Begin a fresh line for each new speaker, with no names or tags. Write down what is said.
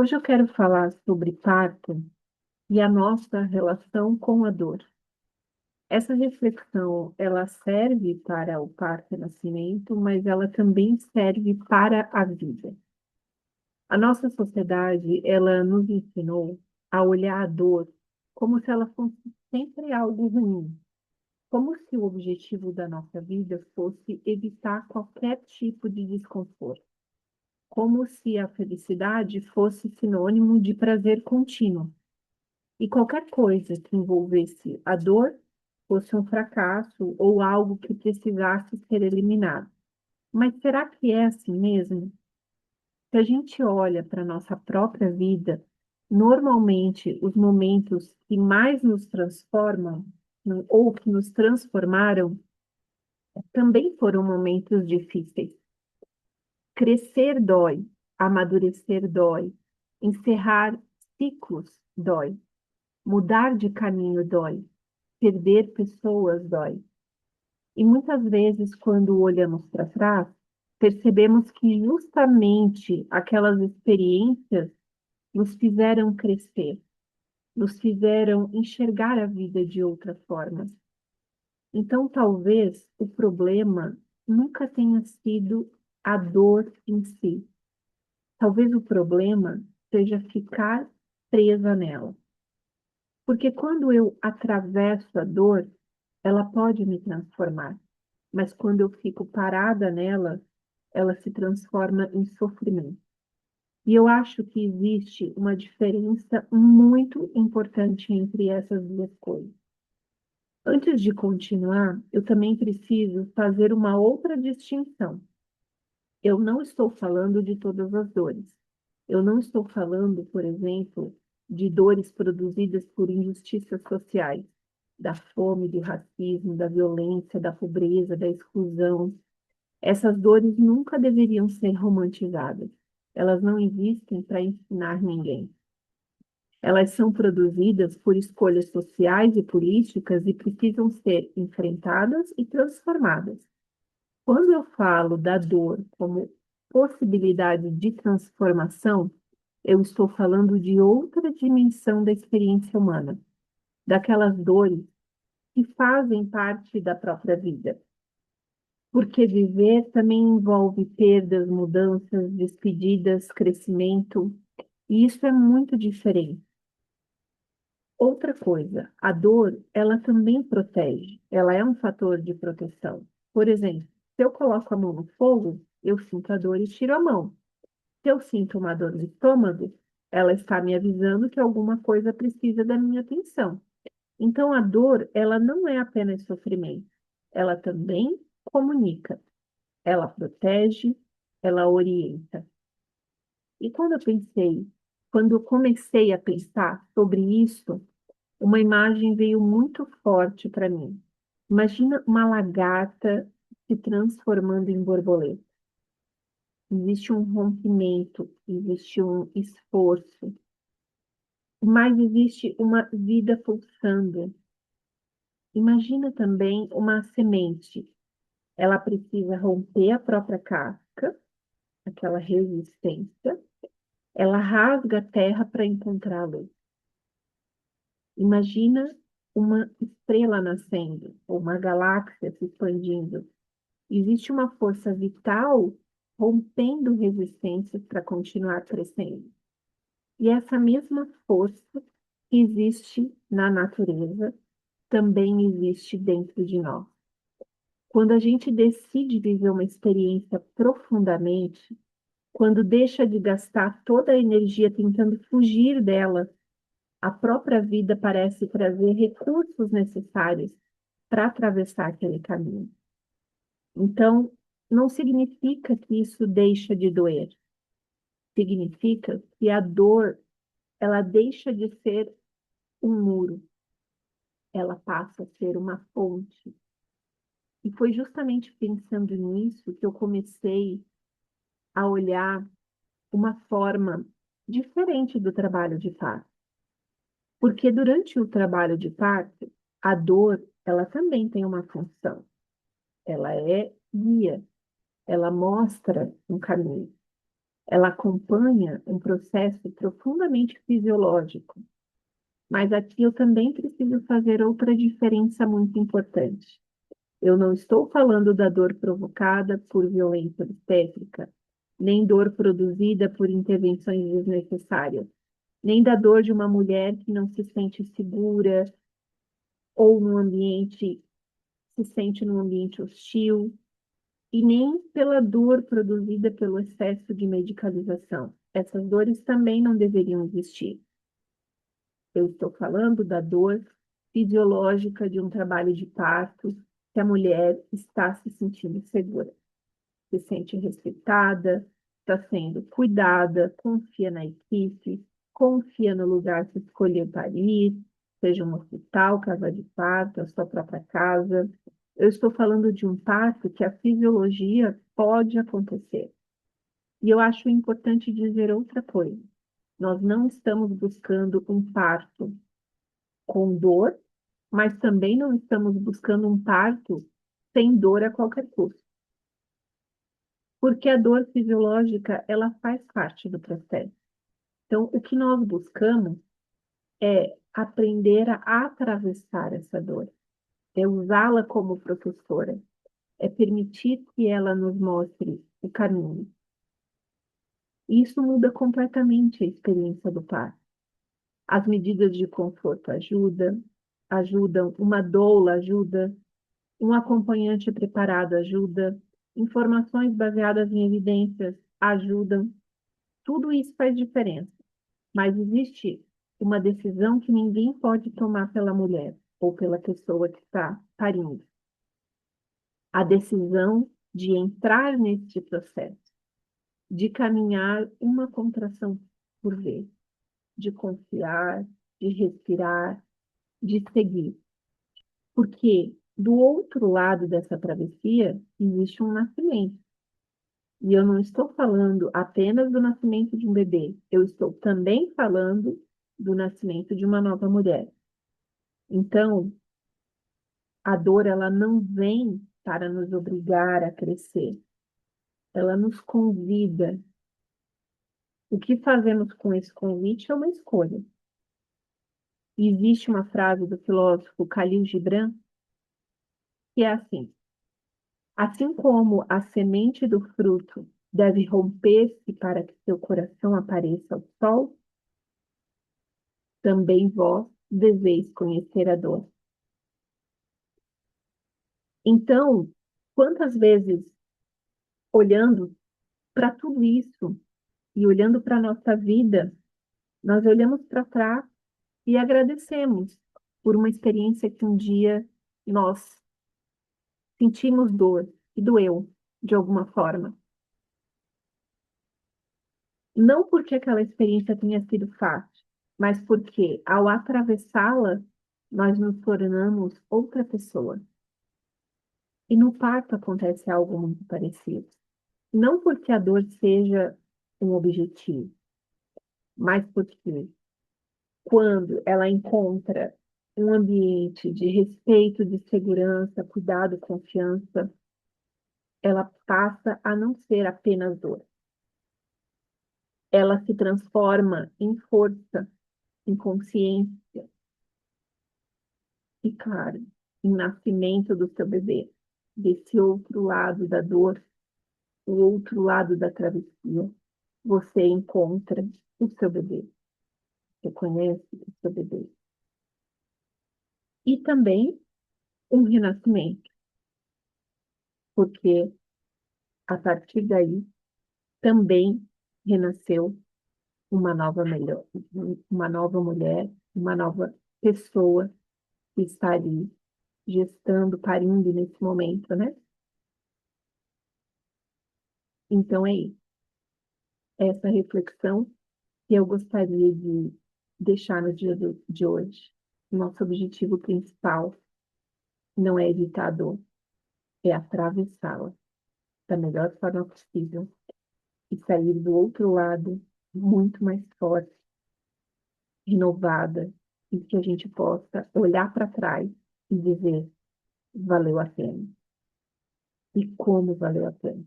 Hoje eu quero falar sobre parto e a nossa relação com a dor. Essa reflexão, ela serve para o parto e nascimento, mas ela também serve para a vida. A nossa sociedade, ela nos ensinou a olhar a dor como se ela fosse sempre algo ruim, como se o objetivo da nossa vida fosse evitar qualquer tipo de desconforto, como se a felicidade fosse sinônimo de prazer contínuo. E qualquer coisa que envolvesse a dor fosse um fracasso ou algo que precisasse ser eliminado. Mas será que é assim mesmo? Se a gente olha para a nossa própria vida, normalmente os momentos que mais nos transformam, ou que nos transformaram, também foram momentos difíceis. Crescer dói, amadurecer dói, encerrar ciclos dói, mudar de caminho dói. Perder pessoas dói. E muitas vezes, quando olhamos para trás, percebemos que justamente aquelas experiências nos fizeram crescer, nos fizeram enxergar a vida de outra forma. Então, talvez o problema nunca tenha sido a dor em si. Talvez o problema seja ficar presa nela. Porque quando eu atravesso a dor, ela pode me transformar, mas quando eu fico parada nela, ela se transforma em sofrimento. E eu acho que existe uma diferença muito importante entre essas duas coisas. Antes de continuar, eu também preciso fazer uma outra distinção. Eu não estou falando de todas as dores. Eu não estou falando, por exemplo, de dores produzidas por injustiças sociais, da fome, do racismo, da violência, da pobreza, da exclusão. Essas dores nunca deveriam ser romantizadas. Elas não existem para ensinar ninguém. Elas são produzidas por escolhas sociais e políticas e precisam ser enfrentadas e transformadas. Quando eu falo da dor como possibilidade de transformação, eu estou falando de outra dimensão da experiência humana, daquelas dores que fazem parte da própria vida. Porque viver também envolve perdas, mudanças, despedidas, crescimento, e isso é muito diferente. Outra coisa, a dor, ela também protege, ela é um fator de proteção. Por exemplo, se eu coloco a mão no fogo, eu sinto a dor e tiro a mão. Se eu sinto uma dor no estômago, ela está me avisando que alguma coisa precisa da minha atenção. Então, a dor, ela não é apenas sofrimento, ela também comunica, ela protege, ela orienta. E quando eu comecei a pensar sobre isso, uma imagem veio muito forte para mim. Imagina uma lagarta se transformando em borboleta. Existe um rompimento, existe um esforço, mas existe uma vida pulsando. Imagina também uma semente. Ela precisa romper a própria casca, aquela resistência. Ela rasga a terra para encontrar a luz. Imagina uma estrela nascendo, ou uma galáxia se expandindo. Existe uma força vital rompendo resistências para continuar crescendo. E essa mesma força que existe na natureza também existe dentro de nós. Quando a gente decide viver uma experiência profundamente, quando deixa de gastar toda a energia tentando fugir dela, a própria vida parece trazer recursos necessários para atravessar aquele caminho. Então, não significa que isso deixa de doer. Significa que a dor, ela deixa de ser um muro, ela passa a ser uma ponte. E foi justamente pensando nisso que eu comecei a olhar uma forma diferente do trabalho de parto. Porque durante o trabalho de parto, a dor, ela também tem uma função. Ela é guia, ela mostra um caminho. Ela acompanha um processo profundamente fisiológico. Mas aqui eu também preciso fazer outra diferença muito importante. Eu não estou falando da dor provocada por violência obstétrica, nem dor produzida por intervenções desnecessárias, nem da dor de uma mulher que não se sente segura ou no ambiente, se sente num ambiente hostil, e nem pela dor produzida pelo excesso de medicalização. Essas dores também não deveriam existir. Eu estou falando da dor fisiológica de um trabalho de parto, que a mulher está se sentindo segura, se sente respeitada, está sendo cuidada, confia na equipe, confia no lugar que escolheu parir, seja um hospital, casa de parto, a sua própria casa. Eu estou falando de um parto que a fisiologia pode acontecer. E eu acho importante dizer outra coisa. Nós não estamos buscando um parto com dor, mas também não estamos buscando um parto sem dor a qualquer custo. Porque a dor fisiológica, ela faz parte do processo. Então, o que nós buscamos é aprender a atravessar essa dor, é usá-la como professora, é permitir que ela nos mostre o caminho. Isso muda completamente a experiência do parto. As medidas de conforto ajudam, uma doula ajuda, um acompanhante preparado ajuda, informações baseadas em evidências ajudam. Tudo isso faz diferença, mas existe uma decisão que ninguém pode tomar pela mulher ou pela pessoa que está parindo. A decisão de entrar neste processo, de caminhar uma contração por vez, de confiar, de respirar, de seguir. Porque do outro lado dessa travessia existe um nascimento. E eu não estou falando apenas do nascimento de um bebê, eu estou também falando do nascimento de uma nova mulher. Então, a dor ela não vem para nos obrigar a crescer, ela nos convida. O que fazemos com esse convite é uma escolha. E existe uma frase do filósofo Khalil Gibran que é assim: assim como a semente do fruto deve romper-se para que seu coração apareça ao sol, também vós deveis conhecer a dor. Então, quantas vezes, olhando para tudo isso e olhando para a nossa vida, nós olhamos para trás e agradecemos por uma experiência que um dia nós sentimos dor e doeu de alguma forma. Não porque aquela experiência tenha sido fácil, mas porque ao atravessá-la, nós nos tornamos outra pessoa. E no parto acontece algo muito parecido. Não porque a dor seja um objetivo, mas porque quando ela encontra um ambiente de respeito, de segurança, cuidado, confiança, ela passa a não ser apenas dor. Ela se transforma em força, em consciência e, claro, em nascimento do seu bebê. Desse outro lado da dor, o outro lado da travessia, você encontra o seu bebê. Você conhece o seu bebê. E também um renascimento, porque a partir daí também renasceu uma nova melhor, uma nova mulher, uma nova pessoa que está ali gestando, parindo nesse momento, né? Então é isso. Essa reflexão que eu gostaria de deixar no dia de hoje. Nosso objetivo principal não é evitar a dor, é atravessá-la da melhor forma possível e sair do outro lado muito mais forte, renovada, e que a gente possa olhar para trás e dizer: valeu a pena. E como valeu a pena.